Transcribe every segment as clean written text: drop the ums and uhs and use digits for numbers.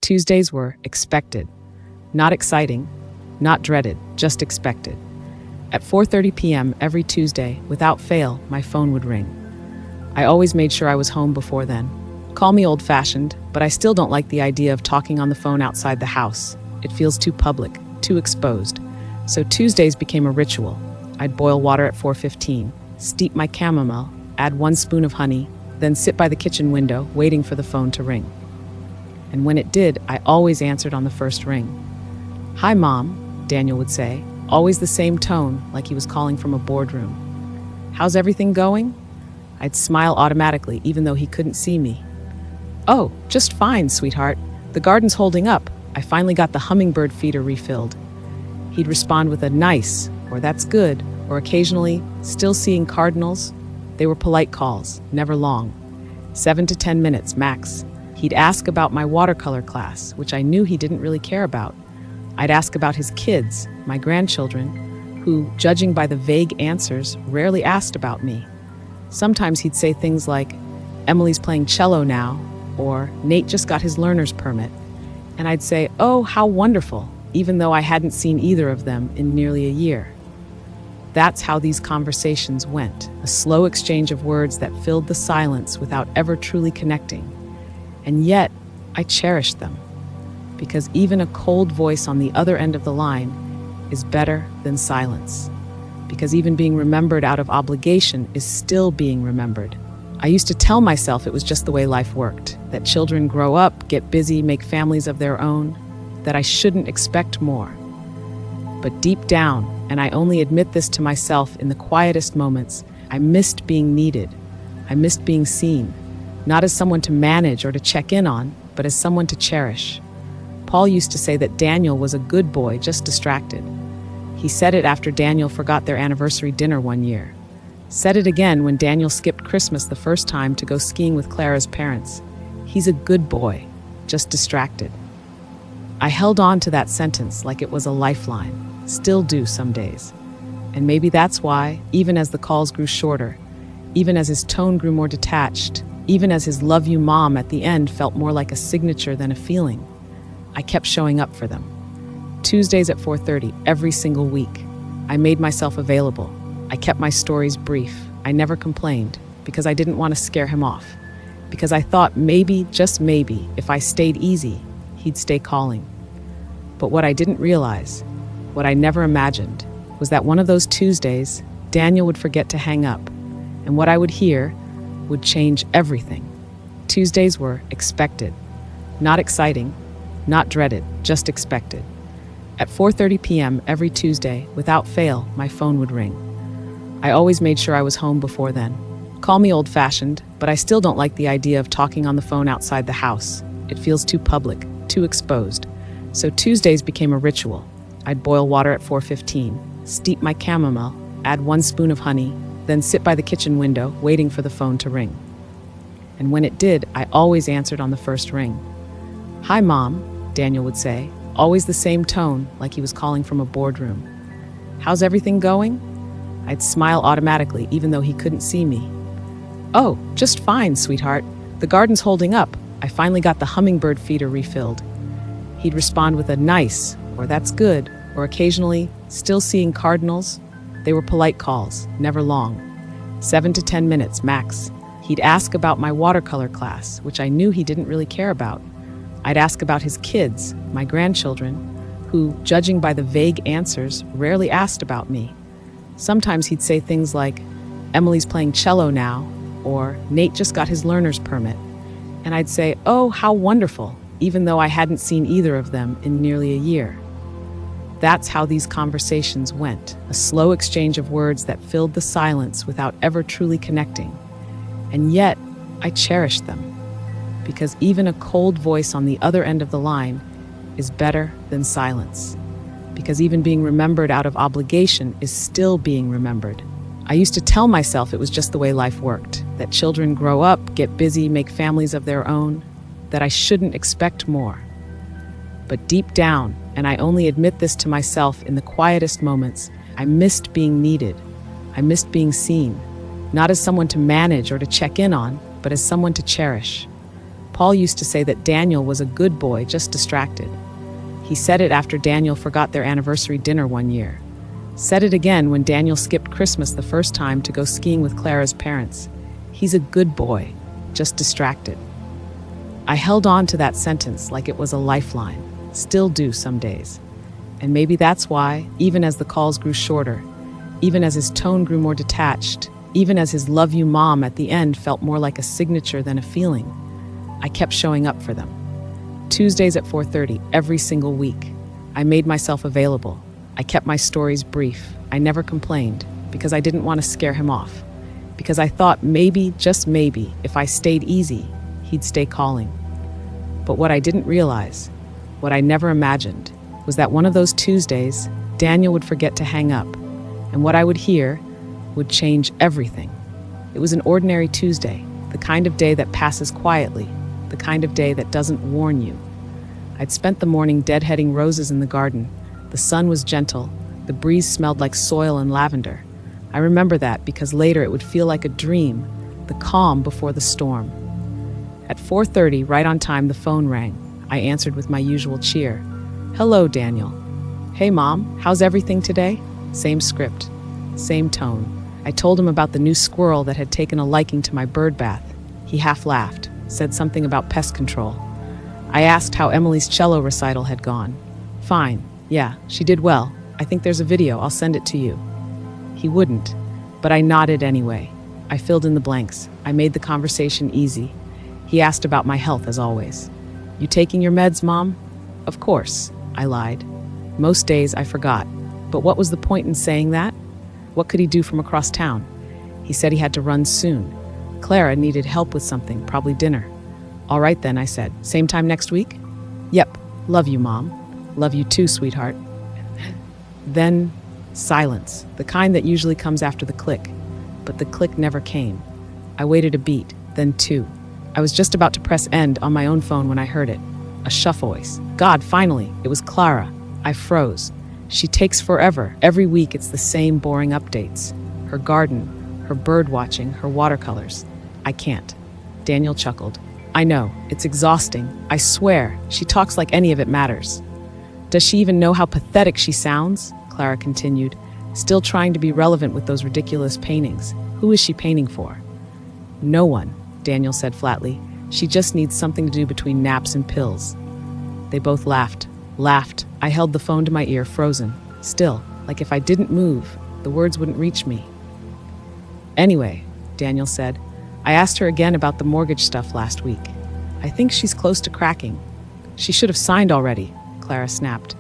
Tuesdays were expected. Not exciting, not dreaded, just expected. At 4:30 p.m. every Tuesday, without fail, my phone would ring. I always made sure I was home before then. Call me old-fashioned, but I still don't like the idea of talking on the phone outside the house. It feels too public, too exposed. So Tuesdays became a ritual. I'd boil water at 4:15, steep my chamomile, add 1 spoon of honey, then sit by the kitchen window, waiting for the phone to ring. And when it did, I always answered on the first ring. "Hi, Mom," Daniel would say, always the same tone, like he was calling from a boardroom. "How's everything going?" I'd smile automatically, even though he couldn't see me. "Oh, just fine, sweetheart. The garden's holding up. I finally got the hummingbird feeder refilled." He'd respond with a nice, or that's good, or occasionally, "Still seeing cardinals?" They were polite calls, never long. 7 to 10 minutes, max. He'd ask about my watercolor class, which I knew he didn't really care about. I'd ask about his kids, my grandchildren, who, judging by the vague answers, rarely asked about me. Sometimes he'd say things like, "Emily's playing cello now," or "Nate just got his learner's permit." And I'd say, "Oh, how wonderful," even though I hadn't seen either of them in nearly a year. That's how these conversations went, a slow exchange of words that filled the silence without ever truly connecting. And yet, I cherished them, because even a cold voice on the other end of the line is better than silence. Because even being remembered out of obligation is still being remembered. I used to tell myself it was just the way life worked, that children grow up, get busy, make families of their own, that I shouldn't expect more. But deep down, and I only admit this to myself in the quietest moments, I missed being needed. I missed being seen, not as someone to manage or to check in on, but as someone to cherish. Paul used to say that Daniel was a good boy, just distracted. He said it after Daniel forgot their anniversary dinner one year. Said it again when Daniel skipped Christmas the first time to go skiing with Clara's parents. He's a good boy, just distracted. I held on to that sentence like it was a lifeline, still do some days. And maybe that's why, even as the calls grew shorter, even as his tone grew more detached, even as his "love you, Mom" at the end felt more like a signature than a feeling, I kept showing up for them. Tuesdays at 4:30 every single week. I made myself available. I kept my stories brief. I never complained, because I didn't want to scare him off. Because I thought maybe, just maybe, if I stayed easy, he'd stay calling. But what I didn't realize, what I never imagined, was that one of those Tuesdays, Daniel would forget to hang up, and what I would hear would change everything. Tuesdays were expected. Not exciting, not dreaded, just expected. At 4:30 p.m. every Tuesday, without fail, my phone would ring. I always made sure I was home before then. Call me old-fashioned, but I still don't like the idea of talking on the phone outside the house. It feels too public, too exposed. So Tuesdays became a ritual. I'd boil water at 4:15, steep my chamomile, add 1 spoon of honey, then sit by the kitchen window, waiting for the phone to ring. And when it did, I always answered on the first ring. "Hi, Mom," Daniel would say, always the same tone, like he was calling from a boardroom. "How's everything going?" I'd smile automatically, even though he couldn't see me. "Oh, just fine, sweetheart. The garden's holding up. I finally got the hummingbird feeder refilled." He'd respond with a nice, or that's good, or occasionally, "Still seeing cardinals?" They were polite calls, never long. 7 to 10 minutes, max. He'd ask about my watercolor class, which I knew he didn't really care about. I'd ask about his kids, my grandchildren, who, judging by the vague answers, rarely asked about me. Sometimes he'd say things like, "Emily's playing cello now," or "Nate just got his learner's permit." And I'd say, "Oh, how wonderful," even though I hadn't seen either of them in nearly a year. That's how these conversations went, a slow exchange of words that filled the silence without ever truly connecting. And yet, I cherished them, because even a cold voice on the other end of the line is better than silence. Because even being remembered out of obligation is still being remembered. I used to tell myself it was just the way life worked, that children grow up, get busy, make families of their own, that I shouldn't expect more. But deep down, and I only admit this to myself in the quietest moments, I missed being needed. I missed being seen, not as someone to manage or to check in on, but as someone to cherish. Paul used to say that Daniel was a good boy, just distracted. He said it after Daniel forgot their anniversary dinner one year. Said it again when Daniel skipped Christmas the first time to go skiing with Clara's parents. He's a good boy, just distracted. I held on to that sentence like it was a lifeline. Still do some days. And maybe that's why, even as the calls grew shorter, even as his tone grew more detached, even as his "love you, Mom" at the end felt more like a signature than a feeling, I kept showing up for them. Tuesdays at 4:30 every single week. I made myself available. I kept my stories brief. I never complained because I didn't want to scare him off. Because I thought maybe, just maybe, if I stayed easy, he'd stay calling. But what I didn't realize, what I never imagined, was that one of those Tuesdays, Daniel would forget to hang up, and what I would hear would change everything. It was an ordinary Tuesday, the kind of day that passes quietly, the kind of day that doesn't warn you. I'd spent the morning deadheading roses in the garden. The sun was gentle, the breeze smelled like soil and lavender. I remember that because later it would feel like a dream, the calm before the storm. At 4:30, right on time, the phone rang. I answered with my usual cheer. "Hello, Daniel." "Hey, Mom, how's everything today?" Same script, same tone. I told him about the new squirrel that had taken a liking to my bird bath. He half laughed, said something about pest control. I asked how Emily's cello recital had gone. "Fine, yeah, she did well. I think there's a video, I'll send it to you." He wouldn't, but I nodded anyway. I filled in the blanks. I made the conversation easy. He asked about my health as always. "You taking your meds, Mom?" "Of course," I lied. Most days I forgot. But what was the point in saying that? What could he do from across town? He said he had to run soon. Clara needed help with something, probably dinner. "All right then," I said. "Same time next week?" "Yep. Love you, Mom." "Love you too, sweetheart." Then silence, the kind that usually comes after the click. But the click never came. I waited a beat, then two. I was just about to press end on my own phone when I heard it. A Shuff voice. God, finally, it was Clara. I froze. She takes forever. Every week it's the same boring updates. Her garden, her bird watching, her watercolors. I can't. Daniel chuckled. "I know, it's exhausting. I swear, she talks like any of it matters." "Does she even know how pathetic she sounds?" Clara continued, still trying to be relevant with those ridiculous paintings. "Who is she painting for?" "No one," Daniel said flatly. "She just needs something to do between naps and pills." They both laughed. I held the phone to my ear, frozen. Still, like if I didn't move, the words wouldn't reach me. "Anyway," Daniel said, "I asked her again about the mortgage stuff last week. I think she's close to cracking." "She should have signed already," Clara snapped.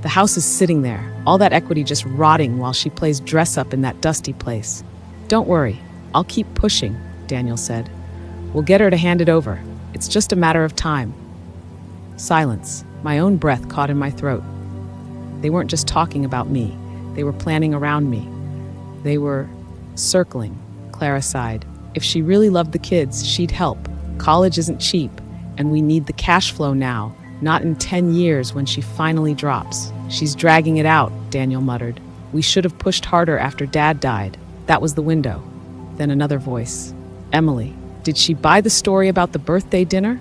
"The house is sitting there, all that equity just rotting while she plays dress-up in that dusty place." "Don't worry, I'll keep pushing," Daniel said. "We'll get her to hand it over. It's just a matter of time." Silence. My own breath caught in my throat. They weren't just talking about me. They were planning around me. They were circling. Clara sighed. "If she really loved the kids, she'd help. College isn't cheap, and we need the cash flow now, not in 10 years when she finally drops." "She's dragging it out," Daniel muttered. "We should have pushed harder after Dad died. That was the window." Then another voice. "Emily, did she buy the story about the birthday dinner?"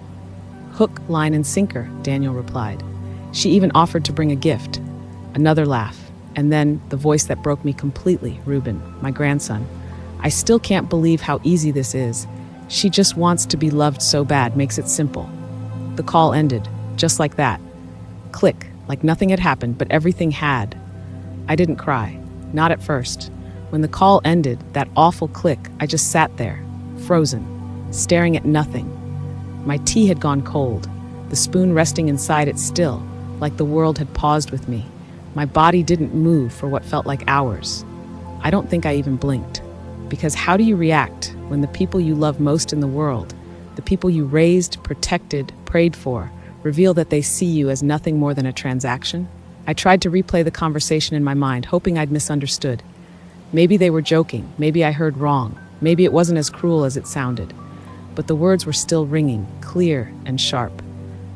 "Hook, line, and sinker," Daniel replied. "She even offered to bring a gift." Another laugh, and then the voice that broke me completely, Reuben, my grandson. "I still can't believe how easy this is. She just wants to be loved so bad, makes it simple." The call ended, just like that. Click, like nothing had happened, but everything had. I didn't cry, not at first. When the call ended, that awful click, I just sat there, frozen, staring at nothing. My tea had gone cold, the spoon resting inside it still, like the world had paused with me. My body didn't move for what felt like hours. I don't think I even blinked. Because how do you react when the people you love most in the world, the people you raised, protected, prayed for, reveal that they see you as nothing more than a transaction? I tried to replay the conversation in my mind, hoping I'd misunderstood. Maybe they were joking, maybe I heard wrong, maybe it wasn't as cruel as it sounded. But the words were still ringing, clear and sharp.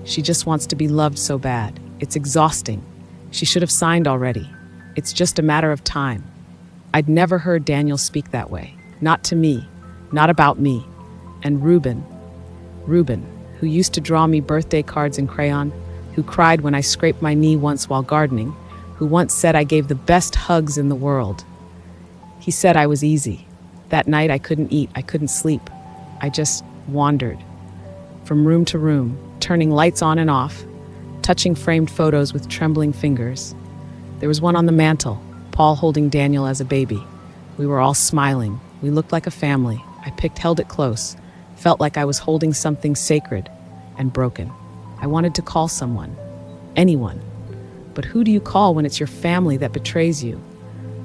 She just wants to be loved so bad. It's exhausting. She should have signed already. It's just a matter of time. I'd never heard Daniel speak that way. Not to me. Not about me. And Reuben, who used to draw me birthday cards in crayon, who cried when I scraped my knee once while gardening, who once said I gave the best hugs in the world. He said I was easy. That night I couldn't eat, I couldn't sleep. I just wandered from room to room, turning lights on and off, touching framed photos with trembling fingers. There was one on the mantle, Paul holding Daniel as a baby. We were all smiling. We looked like a family. I held it close, felt like I was holding something sacred and broken. I wanted to call someone, anyone. But who do you call when it's your family that betrays you?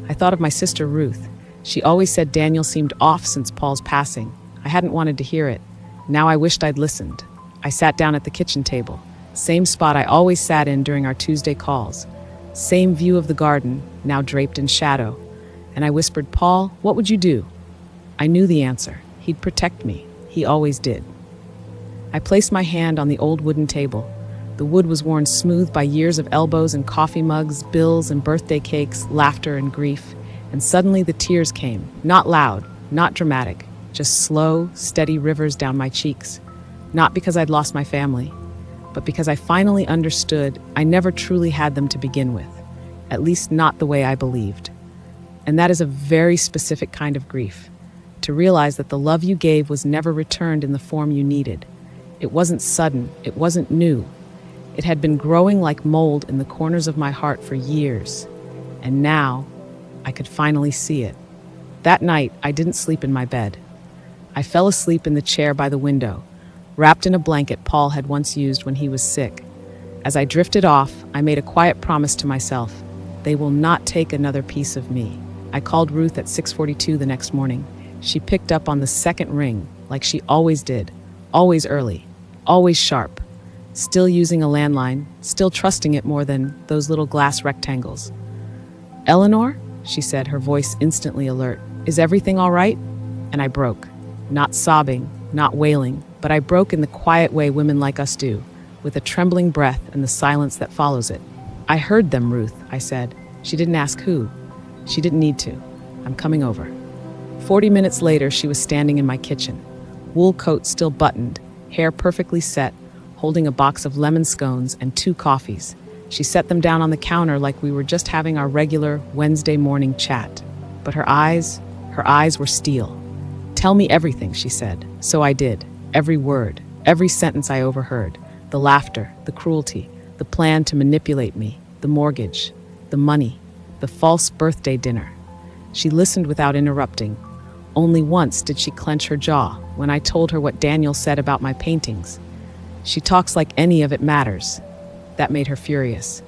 I thought of my sister Ruth. She always said Daniel seemed off since Paul's passing. I hadn't wanted to hear it. Now I wished I'd listened. I sat down at the kitchen table, same spot I always sat in during our Tuesday calls. Same view of the garden, now draped in shadow. And I whispered, "Paul, what would you do?" I knew the answer. He'd protect me. He always did. I placed my hand on the old wooden table. The wood was worn smooth by years of elbows and coffee mugs, bills and birthday cakes, laughter and grief. And suddenly the tears came, not loud, not dramatic, just slow, steady rivers down my cheeks. Not because I'd lost my family, but because I finally understood I never truly had them to begin with, at least not the way I believed. And that is a very specific kind of grief, to realize that the love you gave was never returned in the form you needed. It wasn't sudden, it wasn't new. It had been growing like mold in the corners of my heart for years, and now I could finally see it. That night, I didn't sleep in my bed. I fell asleep in the chair by the window, wrapped in a blanket Paul had once used when he was sick. As I drifted off, I made a quiet promise to myself: they will not take another piece of me. I called Ruth at 6:42 the next morning. She picked up on the second ring, like she always did, always early, always sharp, still using a landline, still trusting it more than those little glass rectangles. "Eleanor?" she said, her voice instantly alert. "Is everything all right?" And I broke. Not sobbing, not wailing, but I broke in the quiet way women like us do, with a trembling breath and the silence that follows it. "I heard them, Ruth," I said. She didn't ask who. She didn't need to. "I'm coming over." 40 minutes later, she was standing in my kitchen, wool coat still buttoned, hair perfectly set, holding a box of lemon scones and 2 coffees. She set them down on the counter like we were just having our regular Wednesday morning chat. But her eyes were steel. "Tell me everything," she said. So I did. Every word, every sentence I overheard. The laughter, the cruelty, the plan to manipulate me, the mortgage, the money, the false birthday dinner. She listened without interrupting. Only once did she clench her jaw when I told her what Daniel said about my paintings. She talks like any of it matters. That made her furious.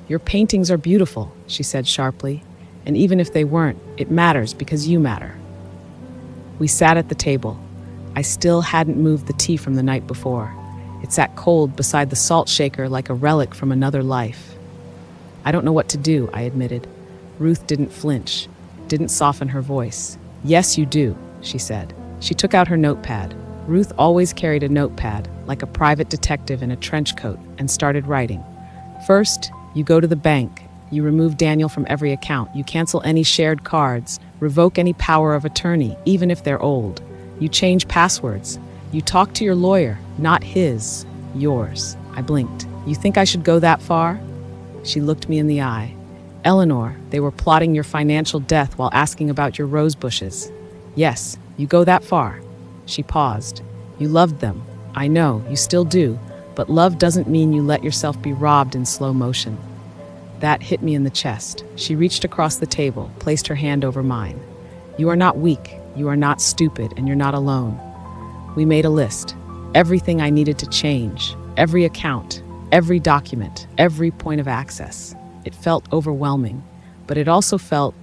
"Your paintings are beautiful," she said sharply. "And even if they weren't, it matters because you matter." We sat at the table. I still hadn't moved the tea from the night before. It sat cold beside the salt shaker like a relic from another life. "I don't know what to do," I admitted. Ruth didn't flinch, didn't soften her voice. "Yes, you do," she said. She took out her notepad. Ruth always carried a notepad, like a private detective in a trench coat, and started writing. "First, you go to the bank. You remove Daniel from every account. You cancel any shared cards, revoke any power of attorney, even if they're old. You change passwords. You talk to your lawyer, not his, yours." I blinked. "You think I should go that far?" She looked me in the eye. "Eleanor, they were plotting your financial death while asking about your rose bushes. Yes, you go that far." She paused. "You loved them. I know, you still do, but love doesn't mean you let yourself be robbed in slow motion." That hit me in the chest. She reached across the table, placed her hand over mine. "You are not weak, you are not stupid, and you're not alone." We made a list. Everything I needed to change, every account, every document, every point of access. It felt overwhelming, but it also felt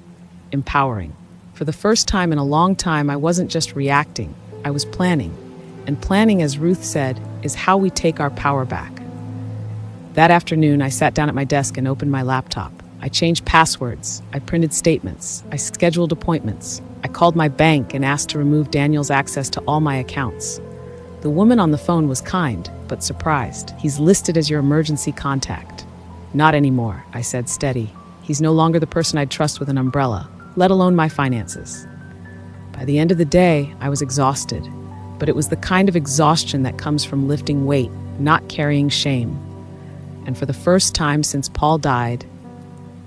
empowering. For the first time in a long time, I wasn't just reacting, I was planning. And planning, as Ruth said, is how we take our power back. That afternoon, I sat down at my desk and opened my laptop. I changed passwords, I printed statements, I scheduled appointments. I called my bank and asked to remove Daniel's access to all my accounts. The woman on the phone was kind, but surprised. "He's listed as your emergency contact." "Not anymore," I said, steady. "He's no longer the person I'd trust with an umbrella, let alone my finances." By the end of the day, I was exhausted. but it was the kind of exhaustion that comes from lifting weight, not carrying shame. And for the first time since Paul died,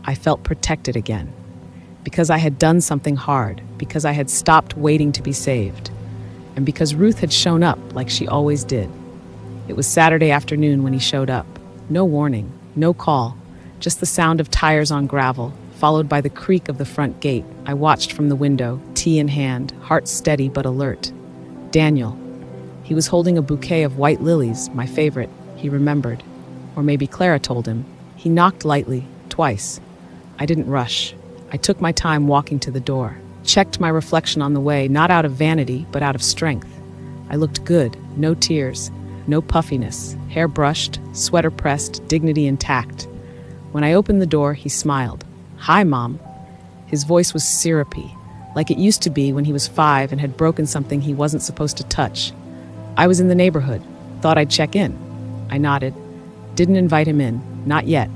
I felt protected again. Because I had done something hard, because I had stopped waiting to be saved, and because Ruth had shown up like she always did. It was Saturday afternoon when he showed up. No warning, no call, just the sound of tires on gravel, followed by the creak of the front gate. I watched from the window, tea in hand, heart steady but alert. Daniel. He was holding a bouquet of white lilies, my favorite, he remembered. Or maybe Clara told him. He knocked lightly, twice. I didn't rush. I took my time walking to the door, checked my reflection on the way, not out of vanity, but out of strength. I looked good, no tears, no puffiness, hair brushed, sweater pressed, dignity intact. When I opened the door, he smiled. "Hi, Mom." His voice was syrupy, like it used to be when he was 5 and had broken something he wasn't supposed to touch. I was in the neighborhood, thought I'd check in. I nodded. Didn't invite him in, not yet.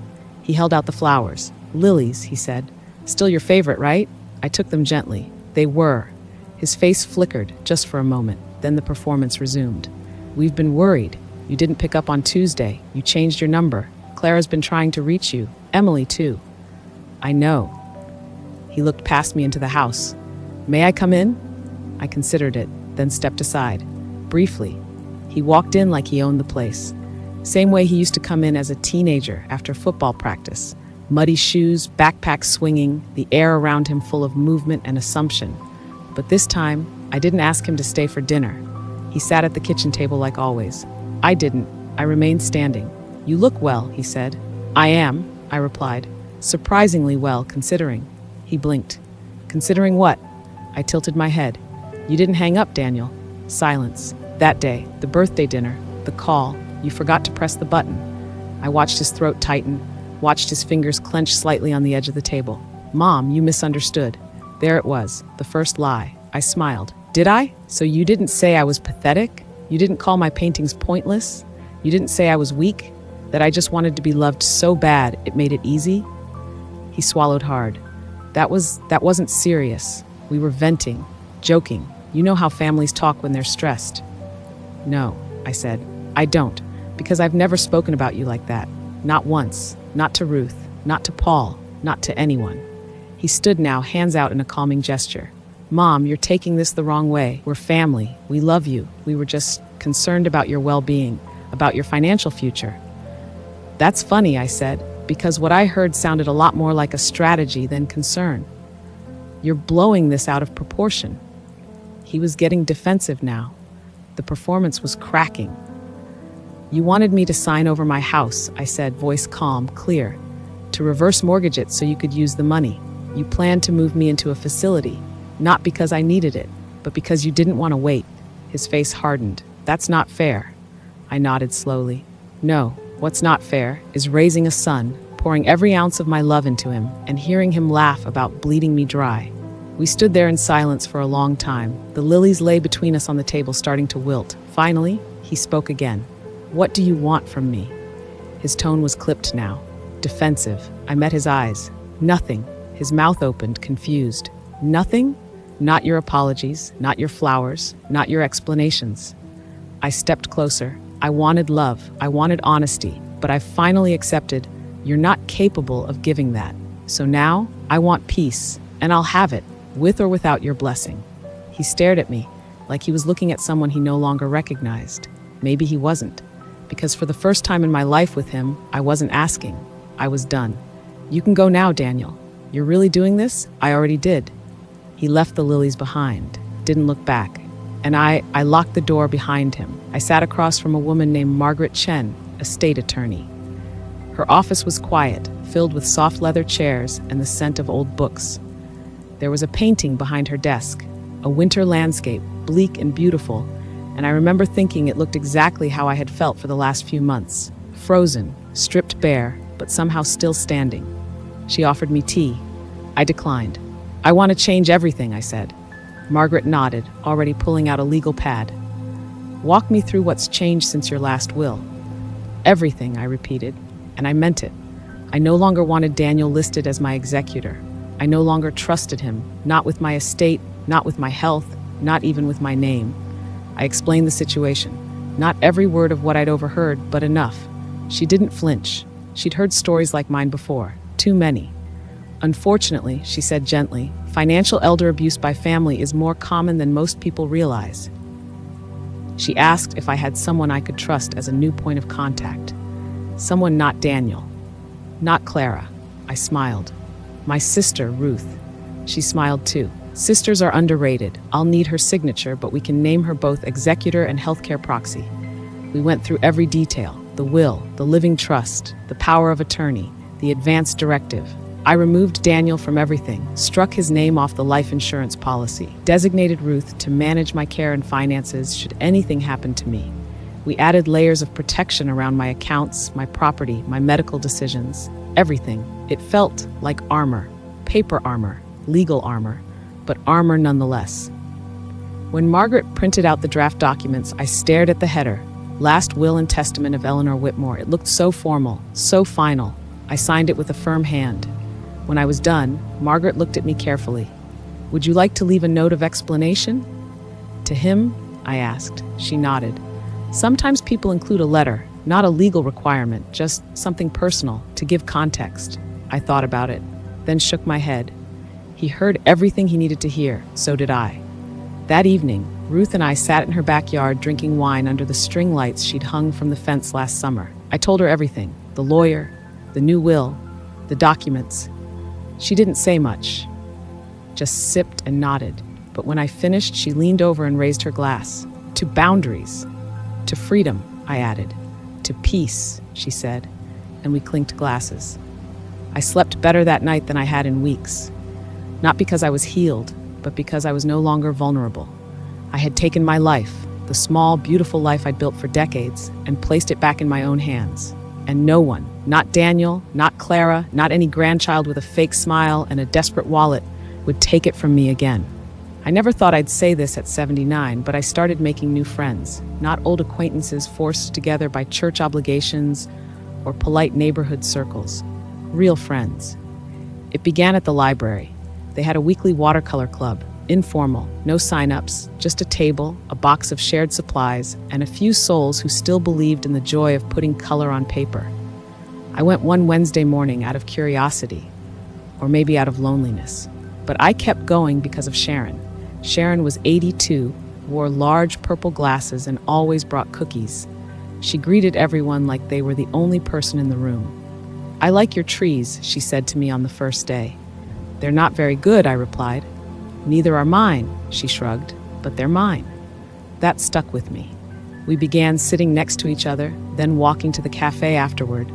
He held out the flowers. "Lilies," he said. "Still your favorite, right?" I took them gently. They were. His face flickered, just for a moment. Then the performance resumed. "We've been worried. You didn't pick up on Tuesday. You changed your number. Clara's been trying to reach you. Emily, too." "I know." He looked past me into the house. "May I come in?" I considered it, then stepped aside. Briefly. He walked in like he owned the place. Same way he used to come in as a teenager after football practice. Muddy shoes, backpack swinging, the air around him full of movement and assumption. But this time, I didn't ask him to stay for dinner. He sat at the kitchen table like always. I didn't. I remained standing. "You look well," he said. "I am," I replied. "Surprisingly well, considering." He blinked. "Considering what?" I tilted my head. "You didn't hang up, Daniel." Silence. That day, the birthday dinner, the call, you forgot to press the button. I watched his throat tighten, watched his fingers clench slightly on the edge of the table. "Mom, you misunderstood." There it was, the first lie. I smiled. "Did I? So you didn't say I was pathetic? You didn't call my paintings pointless? You didn't say I was weak? That I just wanted to be loved so bad it made it easy?" He swallowed hard. That wasn't serious. We were venting, joking. You know how families talk when they're stressed." "No," I said. "I don't, because I've never spoken about you like that. Not once. Not to Ruth. Not to Paul. Not to anyone." He stood now, hands out in a calming gesture. "Mom, you're taking this the wrong way. We're family. We love you. We were just concerned about your well-being, about your financial future." "That's funny," I said, because what I heard sounded a lot more like a strategy than concern. "You're blowing this out of proportion." He was getting defensive now. The performance was cracking. "You wanted me to sign over my house," I said, voice calm, clear. "To reverse mortgage it so you could use the money. You planned to move me into a facility, not because I needed it, but because you didn't want to wait." His face hardened. "That's not fair." I nodded slowly. "No, what's not fair is raising a son, pouring every ounce of my love into him, and hearing him laugh about bleeding me dry." We stood there in silence for a long time. The lilies lay between us on the table, starting to wilt. Finally, he spoke again. "What do you want from me?" His tone was clipped now, defensive. I met his eyes. "Nothing." His mouth opened, confused. "Nothing? Not your apologies, not your flowers, not your explanations." I stepped closer. I wanted love. I wanted honesty. But I finally accepted, you're not capable of giving that. So now, I want peace, and I'll have it, with or without your blessing. He stared at me, like he was looking at someone he no longer recognized. Maybe he wasn't. Because for the first time in my life with him, I wasn't asking. I was done. "You can go now, Daniel. You're really doing this? I already did." He left the lilies behind, didn't look back. And I locked the door behind him. I sat across from a woman named Margaret Chen, a state attorney. Her office was quiet, filled with soft leather chairs and the scent of old books. There was a painting behind her desk, a winter landscape, bleak and beautiful, and I remember thinking it looked exactly how I had felt for the last few months. Frozen, stripped bare, but somehow still standing. She offered me tea. I declined. "I want to change everything," I said. Margaret nodded, already pulling out a legal pad. "Walk me through what's changed since your last will." "Everything," I repeated, and I meant it. I no longer wanted Daniel listed as my executor. I no longer trusted him, not with my estate, not with my health, not even with my name. I explained the situation. Not every word of what I'd overheard, but enough. She didn't flinch. She'd heard stories like mine before. Too many. Unfortunately, she said gently, financial elder abuse by family is more common than most people realize. She asked if I had someone I could trust as a new point of contact. Someone not Daniel. Not Clara. I smiled. My sister, Ruth. She smiled too. Sisters are underrated. I'll need her signature, but we can name her both executor and healthcare proxy. We went through every detail. The will, the living trust, the power of attorney, the advance directive. I removed Daniel from everything, struck his name off the life insurance policy, designated Ruth to manage my care and finances should anything happen to me. We added layers of protection around my accounts, my property, my medical decisions, everything. It felt like armor, paper armor, legal armor, but armor nonetheless. When Margaret printed out the draft documents, I stared at the header, Last Will and Testament of Eleanor Whitmore. It looked so formal, so final. I signed it with a firm hand. When I was done, Margaret looked at me carefully. Would you like to leave a note of explanation? To him? I asked. She nodded. Sometimes people include a letter, not a legal requirement, just something personal, to give context. I thought about it, then shook my head. He heard everything he needed to hear, so did I. That evening, Ruth and I sat in her backyard drinking wine under the string lights she'd hung from the fence last summer. I told her everything, the lawyer, the new will, the documents. She didn't say much, just sipped and nodded. But when I finished, she leaned over and raised her glass. To boundaries. To freedom, I added. To peace, she said, and we clinked glasses. I slept better that night than I had in weeks. Not because I was healed, but because I was no longer vulnerable. I had taken my life, the small, beautiful life I'd built for decades, and placed it back in my own hands. And no one, not Daniel, not Clara, not any grandchild with a fake smile and a desperate wallet, would take it from me again. I never thought I'd say this at 79, but I started making new friends, not old acquaintances forced together by church obligations or polite neighborhood circles. Real friends. It began at the library. They had a weekly watercolor club, informal, no sign-ups, just a table, a box of shared supplies, and a few souls who still believed in the joy of putting color on paper. I went one Wednesday morning out of curiosity, or maybe out of loneliness. But I kept going because of Sharon. Sharon was 82, wore large purple glasses, and always brought cookies. She greeted everyone like they were the only person in the room. I like your trees, she said to me on the first day. They're not very good, I replied. Neither are mine, she shrugged, but they're mine. That stuck with me. We began sitting next to each other, then walking to the cafe afterward,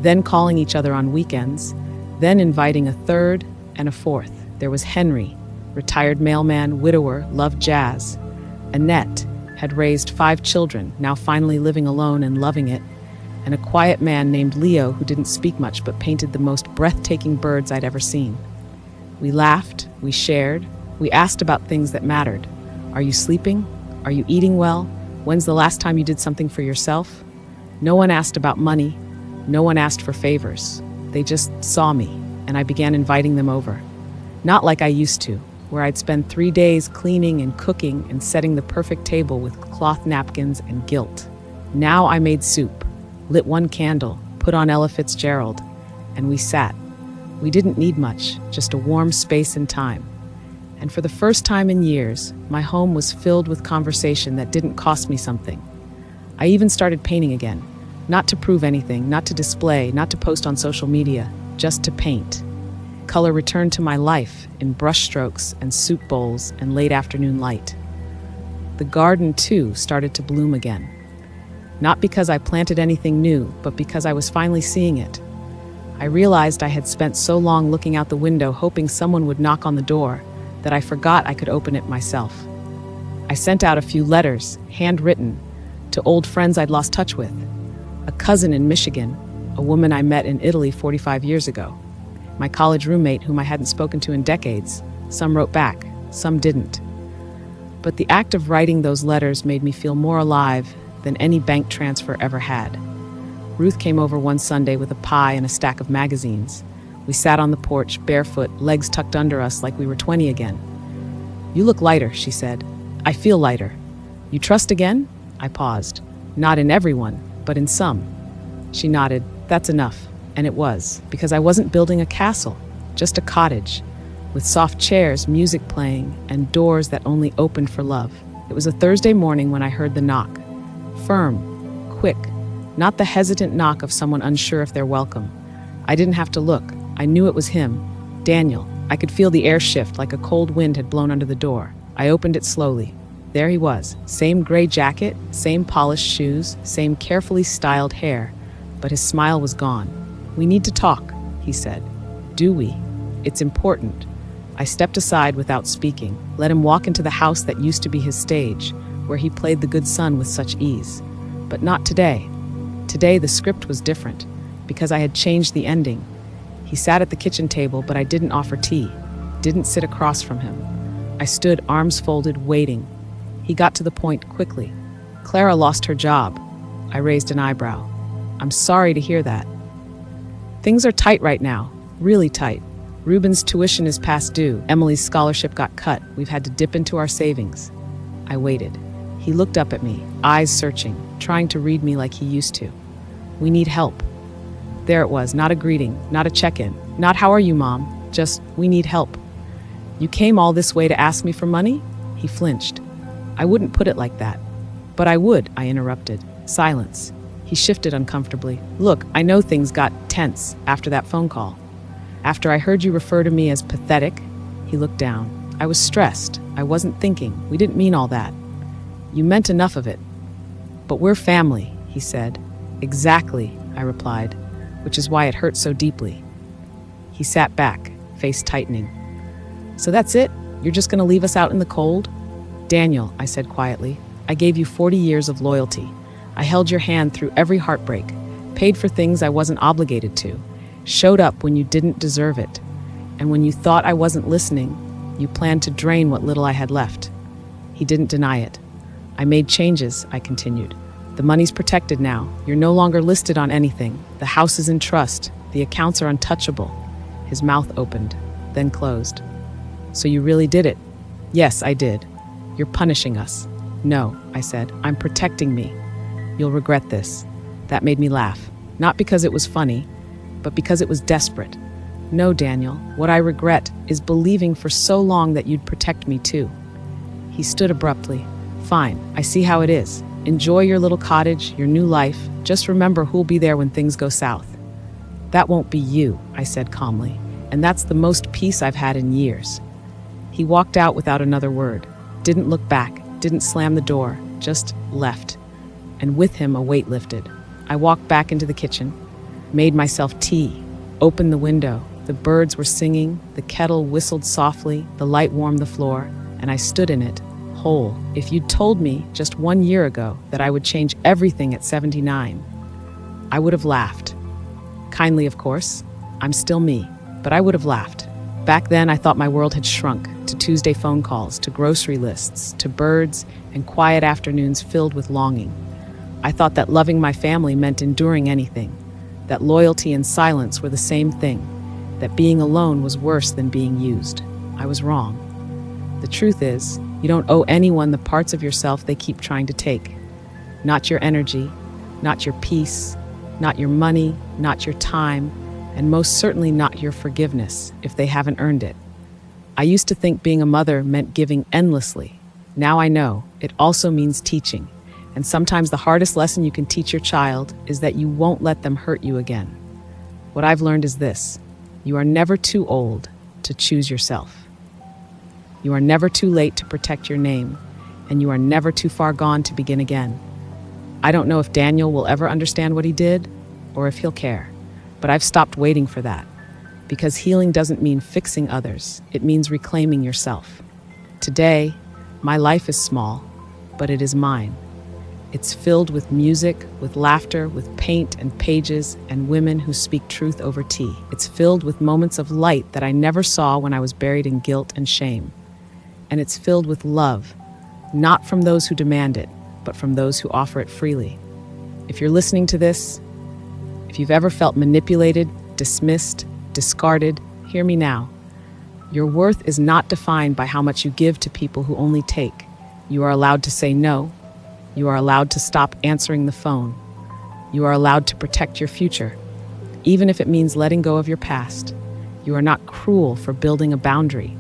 then calling each other on weekends, then inviting a third and a fourth. There was Henry, retired mailman, widower, loved jazz. Annette had raised 5 children, now finally living alone and loving it, and a quiet man named Leo who didn't speak much but painted the most breathtaking birds I'd ever seen. We laughed, we shared, we asked about things that mattered. Are you sleeping? Are you eating well? When's the last time you did something for yourself? No one asked about money. No one asked for favors. They just saw me, and I began inviting them over. Not like I used to, where I'd spend 3 days cleaning and cooking and setting the perfect table with cloth napkins and guilt. Now I made soup, lit one candle, put on Ella Fitzgerald, and we sat. We didn't need much, just a warm space and time. And for the first time in years, my home was filled with conversation that didn't cost me something. I even started painting again, not to prove anything, not to display, not to post on social media, just to paint. Color returned to my life in brushstrokes and soup bowls and late afternoon light. The garden, too, started to bloom again. Not because I planted anything new, but because I was finally seeing it. I realized I had spent so long looking out the window hoping someone would knock on the door that I forgot I could open it myself. I sent out a few letters, handwritten, to old friends I'd lost touch with. A cousin in Michigan, a woman I met in Italy 45 years ago, my college roommate whom I hadn't spoken to in decades. Some wrote back, some didn't. But the act of writing those letters made me feel more alive than any bank transfer ever had. Ruth came over one Sunday with a pie and a stack of magazines. We sat on the porch, barefoot, legs tucked under us like we were 20 again. You look lighter, she said. I feel lighter. You trust again? I paused. Not in everyone, but in some. She nodded. That's enough. And it was, because I wasn't building a castle, just a cottage, with soft chairs, music playing, and doors that only opened for love. It was a Thursday morning when I heard the knock. Firm, quick, not the hesitant knock of someone unsure if they're welcome. I didn't have to look. I knew it was him, Daniel. I could feel the air shift like a cold wind had blown under the door. I opened it slowly. There he was, same gray jacket, same polished shoes, same carefully styled hair, but his smile was gone. We need to talk, he said. Do we? It's important. I stepped aside without speaking, let him walk into the house that used to be his stage, where he played the good son with such ease. But not today. Today the script was different, because I had changed the ending. He sat at the kitchen table, but I didn't offer tea, didn't sit across from him. I stood, arms folded, waiting. He got to the point quickly. Clara lost her job. I raised an eyebrow. I'm sorry to hear that. Things are tight right now, really tight. Ruben's tuition is past due. Emily's scholarship got cut. We've had to dip into our savings. I waited. He looked up at me, eyes searching, trying to read me like he used to. We need help. There it was, not a greeting, not a check-in, not how are you, Mom, just we need help. You came all this way to ask me for money? He flinched. I wouldn't put it like that. But I would, I interrupted. Silence. He shifted uncomfortably. Look, I know things got tense after that phone call. After I heard you refer to me as pathetic, he looked down. I was stressed. I wasn't thinking. We didn't mean all that. You meant enough of it. But we're family, he said. Exactly, I replied, which is why it hurt so deeply. He sat back, face tightening. So that's it? You're just going to leave us out in the cold? Daniel, I said quietly, I gave you 40 years of loyalty. I held your hand through every heartbreak, paid for things I wasn't obligated to, showed up when you didn't deserve it. And when you thought I wasn't listening, you planned to drain what little I had left. He didn't deny it. I made changes, I continued. The money's protected now. You're no longer listed on anything. The house is in trust. The accounts are untouchable. His mouth opened, then closed. So you really did it? Yes, I did. You're punishing us. No, I said. I'm protecting me. You'll regret this. That made me laugh. Not because it was funny, but because it was desperate. No, Daniel, what I regret is believing for so long that you'd protect me too. He stood abruptly. Fine, I see how it is. Enjoy your little cottage, your new life. Just remember who'll be there when things go south. That won't be you, I said calmly, and that's the most peace I've had in years. He walked out without another word, didn't look back, didn't slam the door, just left. And with him, a weight lifted. I walked back into the kitchen, made myself tea, opened the window. The birds were singing, the kettle whistled softly, the light warmed the floor, and I stood in it, whole. If you'd told me just 1 year ago that I would change everything at 79, I would have laughed. Kindly, of course. I'm still me, but I would have laughed. Back then, I thought my world had shrunk to Tuesday phone calls, to grocery lists, to birds, and quiet afternoons filled with longing. I thought that loving my family meant enduring anything, that loyalty and silence were the same thing, that being alone was worse than being used. I was wrong. The truth is, you don't owe anyone the parts of yourself they keep trying to take. Not your energy, not your peace, not your money, not your time, and most certainly not your forgiveness if they haven't earned it. I used to think being a mother meant giving endlessly. Now I know it also means teaching. And sometimes the hardest lesson you can teach your child is that you won't let them hurt you again. What I've learned is this: you are never too old to choose yourself. You are never too late to protect your name, and you are never too far gone to begin again. I don't know if Daniel will ever understand what he did, or if he'll care, but I've stopped waiting for that, because healing doesn't mean fixing others, it means reclaiming yourself. Today, my life is small, but it is mine. It's filled with music, with laughter, with paint and pages, and women who speak truth over tea. It's filled with moments of light that I never saw when I was buried in guilt and shame. And it's filled with love, not from those who demand it, but from those who offer it freely. If you're listening to this, if you've ever felt manipulated, dismissed, discarded, hear me now. Your worth is not defined by how much you give to people who only take. You are allowed to say no, You are allowed to stop answering the phone. You are allowed to protect your future, even if it means letting go of your past. You are not cruel for building a boundary.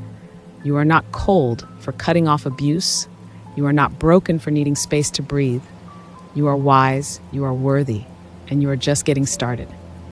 You are not cold for cutting off abuse. You are not broken for needing space to breathe. You are wise, you are worthy, and you are just getting started.